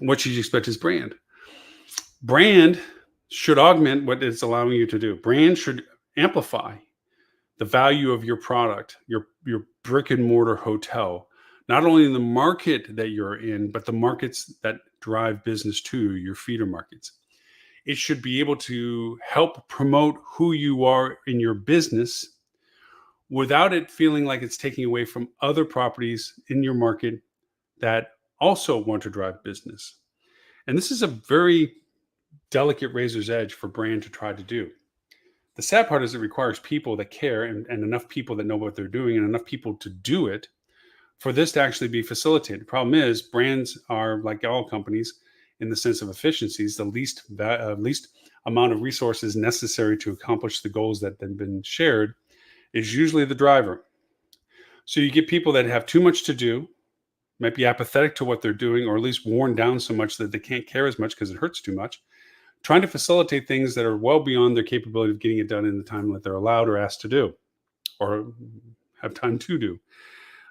what should you expect is brand? Brand should augment what it's allowing you to do. Brand should amplify the value of your product, your brick and mortar hotel, not only in the market that you're in, but the markets that drive business to your feeder markets. It should be able to help promote who you are in your business without it feeling like it's taking away from other properties in your market that also want to drive business. And this is a very delicate razor's edge for brand to try to do. The sad part is it requires people that care and enough people that know what they're doing and enough people to do it for this to actually be facilitated. The problem is brands are like all companies in the sense of efficiencies, the least amount of resources necessary to accomplish the goals that have been shared is usually the driver. So you get people that have too much to do, might be apathetic to what they're doing, or at least worn down so much that they can't care as much because it hurts too much, trying to facilitate things that are well beyond their capability of getting it done in the time that they're allowed or asked to do or have time to do.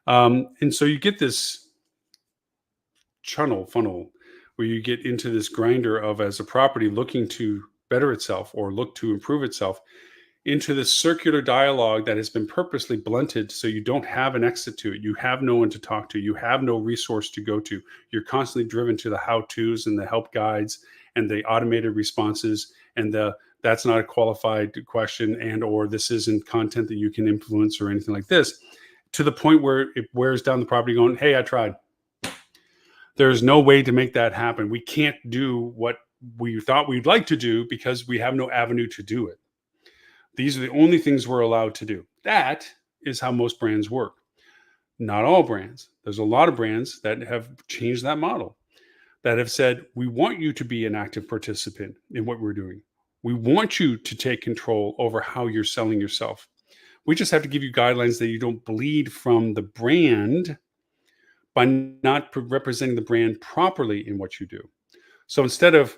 And so you get this funnel where you get into this grinder of, as a property looking to better itself or look to improve itself, into this circular dialogue that has been purposely blunted so you don't have an exit to it. You have no one to talk to. You have no resource to go to. You're constantly driven to the how-tos and the help guides and the automated responses and the that's not a qualified question and or this isn't content that you can influence or anything like this, to the point where it wears down the property going, hey, I tried. There's no way to make that happen. We can't do what we thought we'd like to do because we have no avenue to do it. These are the only things we're allowed to do. That is how most brands work. Not all brands. There's a lot of brands that have changed that model, that have said, we want you to be an active participant in what we're doing. We want you to take control over how you're selling yourself. We just have to give you guidelines that you don't bleed from the brand by not representing the brand properly in what you do. So instead of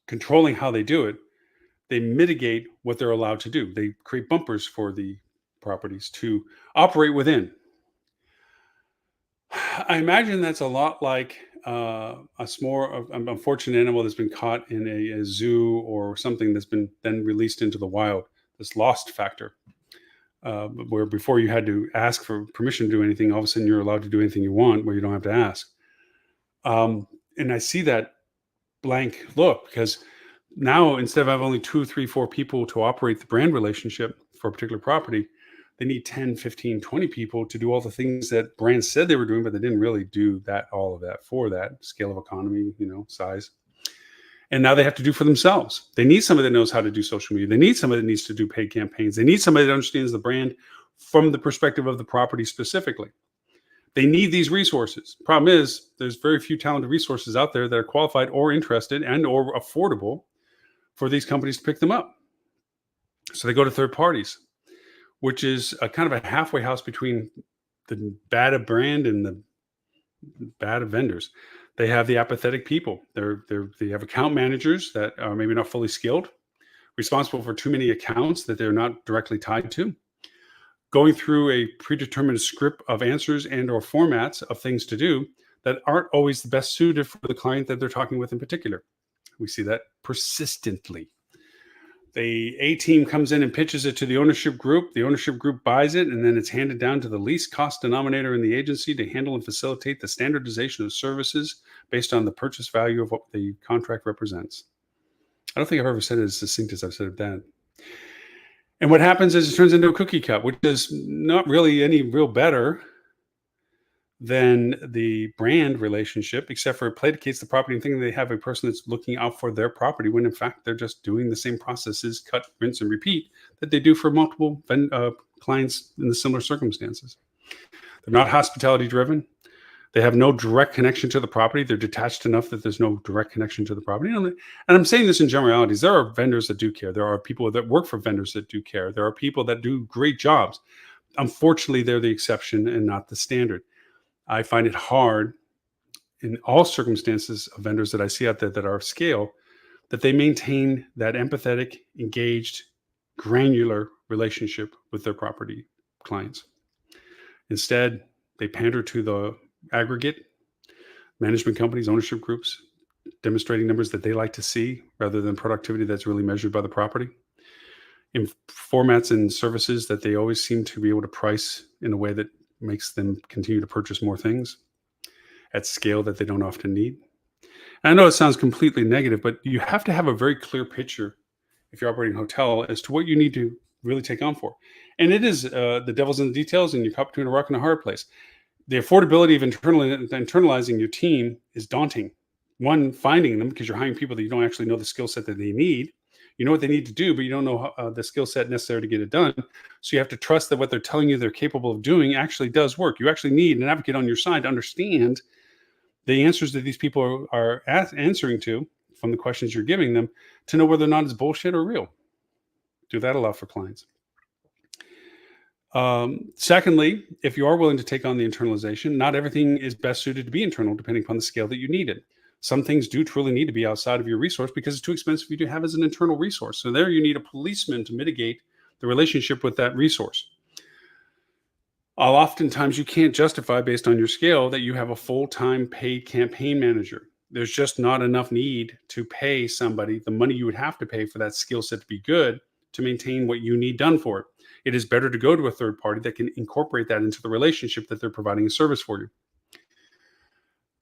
controlling how they do it, they mitigate what they're allowed to do. They create bumpers for the properties to operate within. I imagine that's a lot like a small, unfortunate animal that's been caught in a zoo or something that's been then released into the wild, this lost factor, where before you had to ask for permission to do anything, all of a sudden you're allowed to do anything you want where you don't have to ask. And I see that blank look because now, instead of having only 2, 3, 4 people to operate the brand relationship for a particular property, they need 10, 15, 20 people to do all the things that brands said they were doing, but they didn't really do all of that for that scale of economy, size. And now they have to do for themselves. They need somebody that knows how to do social media. They need somebody that needs to do paid campaigns. They need somebody that understands the brand from the perspective of the property specifically. They need these resources. Problem is, there's very few talented resources out there that are qualified or interested and or affordable for these companies to pick them up. So they go to third parties, which is a kind of a halfway house between the bad brand and the bad vendors. They have the apathetic people. They have account managers that are maybe not fully skilled, responsible for too many accounts that they're not directly tied to, going through a predetermined script of answers and or formats of things to do that aren't always the best suited for the client that they're talking with in particular. We see that persistently. The A team comes in and pitches it to the ownership group. The ownership group buys it, and then it's handed down to the least cost denominator in the agency to handle and facilitate the standardization of services based on the purchase value of what the contract represents. I don't think I've ever said it as succinct as I've said it then. And what happens is it turns into a cookie cut, which is not really any real better than the brand relationship, except for it placates the property and thinking they have a person that's looking out for their property, when in fact they're just doing the same processes, cut, rinse, and repeat, that they do for multiple clients in the similar circumstances. They're not hospitality driven. They have no direct connection to the property. They're detached enough that there's no direct connection to the property. And I'm saying this in generalities. There are vendors that do care. There are people that work for vendors that do care. There are people that do great jobs. Unfortunately, they're the exception and not the standard. I find it hard in all circumstances of vendors that I see out there that are of scale, that they maintain that empathetic, engaged, granular relationship with their property clients. Instead, they pander to the aggregate management companies, ownership groups, demonstrating numbers that they like to see rather than productivity that's really measured by the property, in formats and services that they always seem to be able to price in a way that makes them continue to purchase more things at scale that they don't often need. And I know it sounds completely negative, but you have to have a very clear picture if you're operating a hotel as to what you need to really take on for. And it is the devil's in the details, and you're caught between a rock and a hard place. The affordability of internalizing your team is daunting. One, finding them, because you're hiring people that you don't actually know the skill set that they need. You know what they need to do, but you don't know the skill set necessary to get it done. So you have to trust that what they're telling you they're capable of doing actually does work. You actually need an advocate on your side to understand the answers that these people are answering to from the questions you're giving them to know whether or not it's bullshit or real. Do that a lot for clients. Secondly, if you are willing to take on the internalization, not everything is best suited to be internal depending upon the scale that you need it. Some things do truly need to be outside of your resource because it's too expensive for you to have as an internal resource. So there you need a policeman to mitigate the relationship with that resource. Oftentimes you can't justify based on your scale that you have a full-time paid campaign manager. There's just not enough need to pay somebody the money you would have to pay for that skill set to be good to maintain what you need done for it. It is better to go to a third party that can incorporate that into the relationship that they're providing a service for you.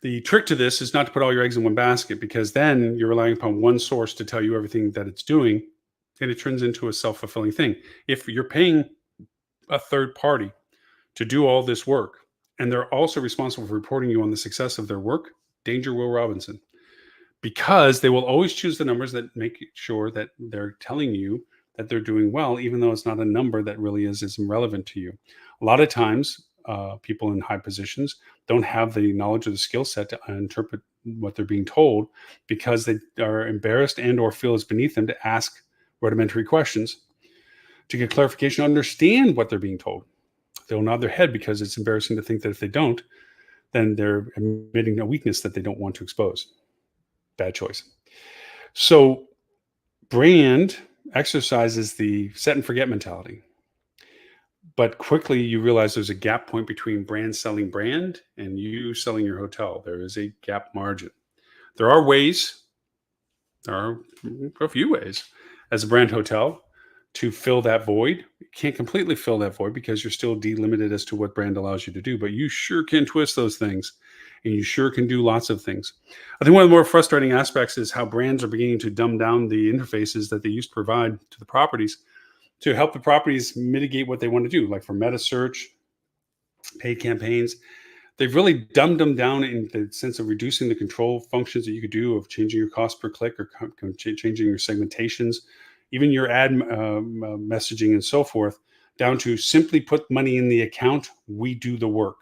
The trick to this is not to put all your eggs in one basket because then you're relying upon one source to tell you everything that it's doing, and it turns into a self-fulfilling thing. If you're paying a third party to do all this work, and they're also responsible for reporting you on the success of their work, danger Will Robinson. Because they will always choose the numbers that make sure that they're telling you that they're doing well, even though it's not a number that really is irrelevant to you. A lot of times, people in high positions don't have the knowledge or the skill set to interpret what they're being told because they are embarrassed and or feel it's beneath them to ask rudimentary questions to get clarification, understand what they're being told. They'll nod their head because it's embarrassing to think that if they don't, then they're admitting a weakness that they don't want to expose. Bad choice. So brand exercises the set and forget mentality. But quickly you realize there's a gap point between brand selling brand and you selling your hotel. There is a gap margin. There are a few ways as a brand hotel to fill that void. You can't completely fill that void because you're still delimited as to what brand allows you to do, but you sure can twist those things and you sure can do lots of things. I think one of the more frustrating aspects is how brands are beginning to dumb down the interfaces that they used to provide to the properties to help the properties mitigate what they want to do, like for meta search, paid campaigns. They've really dumbed them down in the sense of reducing the control functions that you could do of changing your cost per click or changing your segmentations, even your ad messaging and so forth, down to simply put money in the account. We do the work.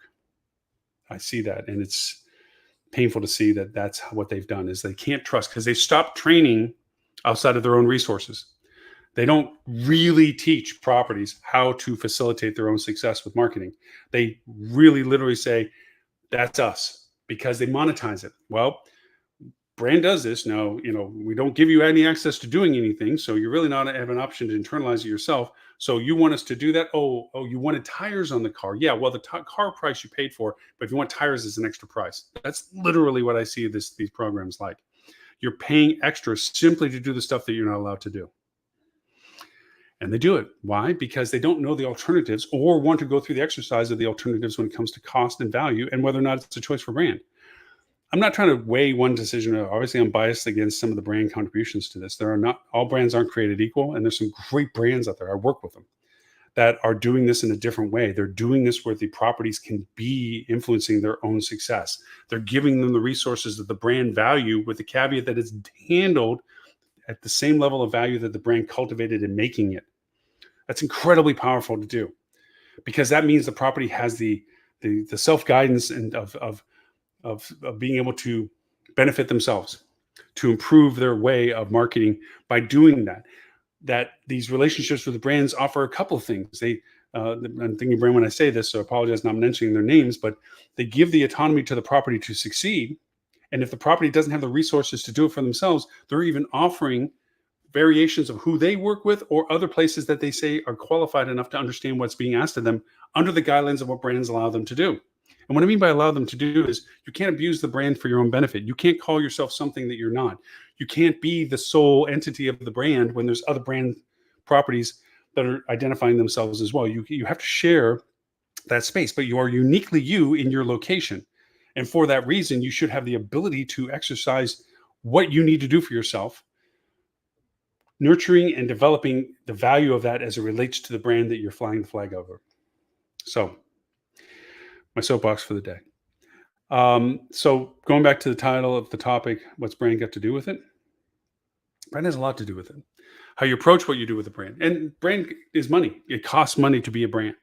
I see that, and it's painful to see that that's what they've done is they can't trust because they stopped training outside of their own resources. They don't really teach properties how to facilitate their own success with marketing. They really literally say, that's us, because they monetize it. Well, brand does this. No, we don't give you any access to doing anything. So you're really not have an option to internalize it yourself. So you want us to do that? Oh, you wanted tires on the car. Yeah, well, the car price you paid for, but if you want tires, it's an extra price. That's literally what I see these programs like. You're paying extra simply to do the stuff that you're not allowed to do. And they do it. Why? Because they don't know the alternatives or want to go through the exercise of the alternatives when it comes to cost and value and whether or not it's a choice for brand. I'm not trying to weigh one decision. Obviously, I'm biased against some of the brand contributions to this. There are not all brands aren't created equal, and there's some great brands out there. I work with them that are doing this in a different way. They're doing this where the properties can be influencing their own success. They're giving them the resources that the brand value, with the caveat that it's handled at the same level of value that the brand cultivated in making it. That's incredibly powerful to do because that means the property has the self-guidance and of being able to benefit themselves, to improve their way of marketing by doing that. That these relationships with the brands offer a couple of things. I'm thinking brand when I say this, so I apologize not mentioning their names, but they give the autonomy to the property to succeed. And if the property doesn't have the resources to do it for themselves, they're even offering variations of who they work with or other places that they say are qualified enough to understand what's being asked of them under the guidelines of what brands allow them to do. And what I mean by allow them to do is you can't abuse the brand for your own benefit. You can't call yourself something that you're not. You can't be the sole entity of the brand when there's other brand properties that are identifying themselves as well. You have to share that space, but you are uniquely you in your location. And for that reason, you should have the ability to exercise what you need to do for yourself, nurturing and developing the value of that as it relates to the brand that you're flying the flag over. So my soapbox for the day. So going back to the title of the topic, what's brand got to do with it? Brand has a lot to do with it. How you approach what you do with a brand. And brand is money. It costs money to be a brand.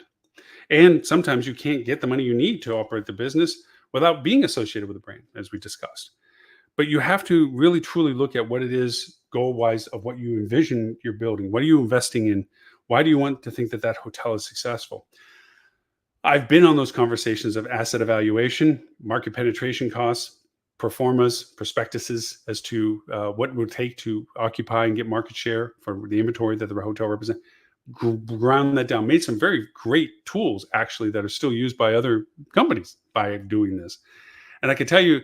And sometimes you can't get the money you need to operate the business without being associated with a brand, as we discussed. But you have to really truly look at what it is goal wise of what you envision you're building. What are you investing in? Why do you want to think that that hotel is successful? I've been on those conversations of asset evaluation, market penetration costs, performas, prospectuses as to what it would take to occupy and get market share for the inventory that the hotel represents. Ground that down, made some very great tools actually that are still used by other companies by doing this. And I can tell you,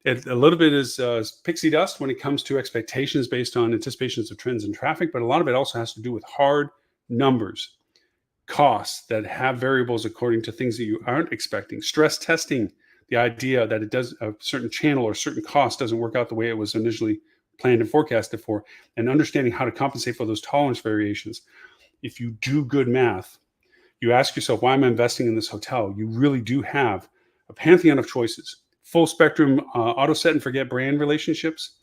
a little bit is pixie dust when it comes to expectations based on anticipations of trends in traffic, but a lot of it also has to do with hard numbers, costs that have variables according to things that you aren't expecting, stress testing the idea that it does a certain channel or certain cost doesn't work out the way it was initially planned and forecasted for, and understanding how to compensate for those tolerance variations. If you do good math, you ask yourself, why am I investing in this hotel? You really do have a pantheon of choices, full spectrum, auto set and forget brand relationships,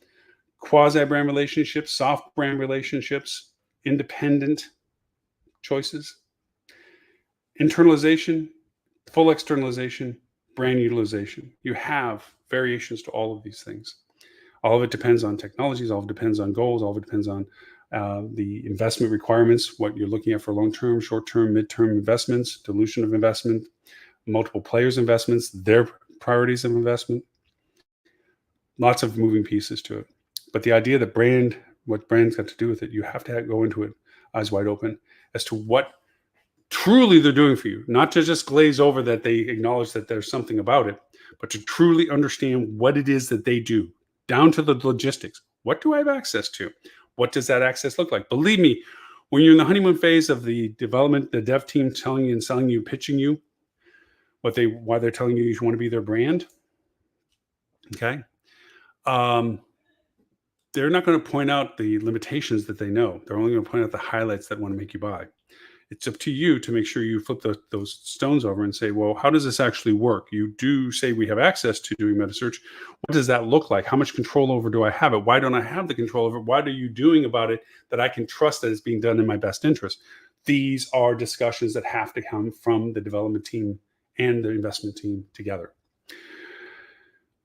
quasi brand relationships, soft brand relationships, independent choices, internalization, full externalization, brand utilization. You have variations to all of these things. All of it depends on technologies, all of it depends on goals, all of it depends on the investment requirements, what you're looking at for long-term, short-term, mid-term investments, dilution of investment, multiple players' investments, their priorities of investment. Lots of moving pieces to it. But the idea that what brand's got to do with it, you have to go into it eyes wide open as to what truly they're doing for you, not to just glaze over that they acknowledge that there's something about it, but to truly understand what it is that they do, down to the logistics. What do I have access to? What does that access look like? Believe me, when you're in the honeymoon phase of the development, the dev team telling you and selling you, pitching you, why they're telling you you want to be their brand, okay? They're not going to point out the limitations that they know. They're only going to point out the highlights that want to make you buy. It's up to you to make sure you flip those stones over and say, well, how does this actually work? You do say we have access to doing meta search. What does that look like? How much control over do I have it? Why don't I have the control over it? What are you doing about it that I can trust that it's being done in my best interest? These are discussions that have to come from the development team and the investment team together.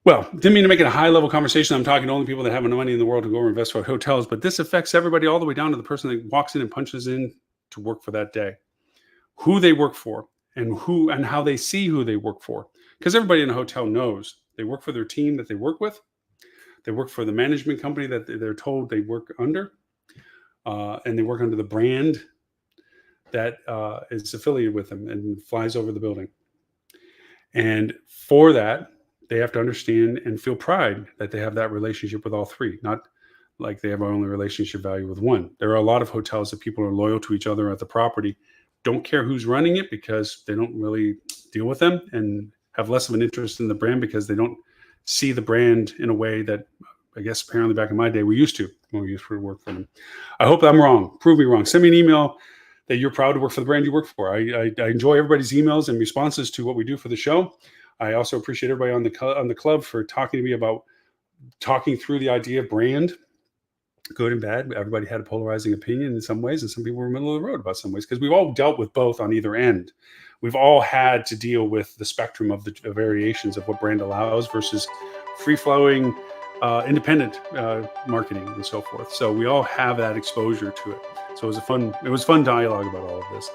Well, didn't mean to make it a high-level conversation. I'm talking to only people that have no money in the world to go invest for hotels, but this affects everybody all the way down to the person that walks in and punches in to work for that day, who they work for, and how they see who they work for. Because everybody in a hotel knows they work for their team that they work with. They work for the management company that they're told they work under, and they work under the brand that is affiliated with them and flies over the building. And for that, they have to understand and feel pride that they have that relationship with all three, not like they have only relationship value with one. There are a lot of hotels that people are loyal to each other at the property, don't care who's running it because they don't really deal with them, and have less of an interest in the brand because they don't see the brand in a way that I guess apparently back in my day we used to when we used to work for them. I hope I'm wrong. Prove me wrong. Send me an email that you're proud to work for the brand you work for. I enjoy everybody's emails and responses to what we do for the show. I also appreciate everybody on the club for talking to me about talking through the idea of brand, good and bad. Everybody had a polarizing opinion in some ways, and some people were middle of the road about some ways, because we've all dealt with both on either end. We've all had to deal with the spectrum of the variations of what brand allows versus free-flowing, independent marketing and so forth. So we all have that exposure to it. So it was fun dialogue about all of this.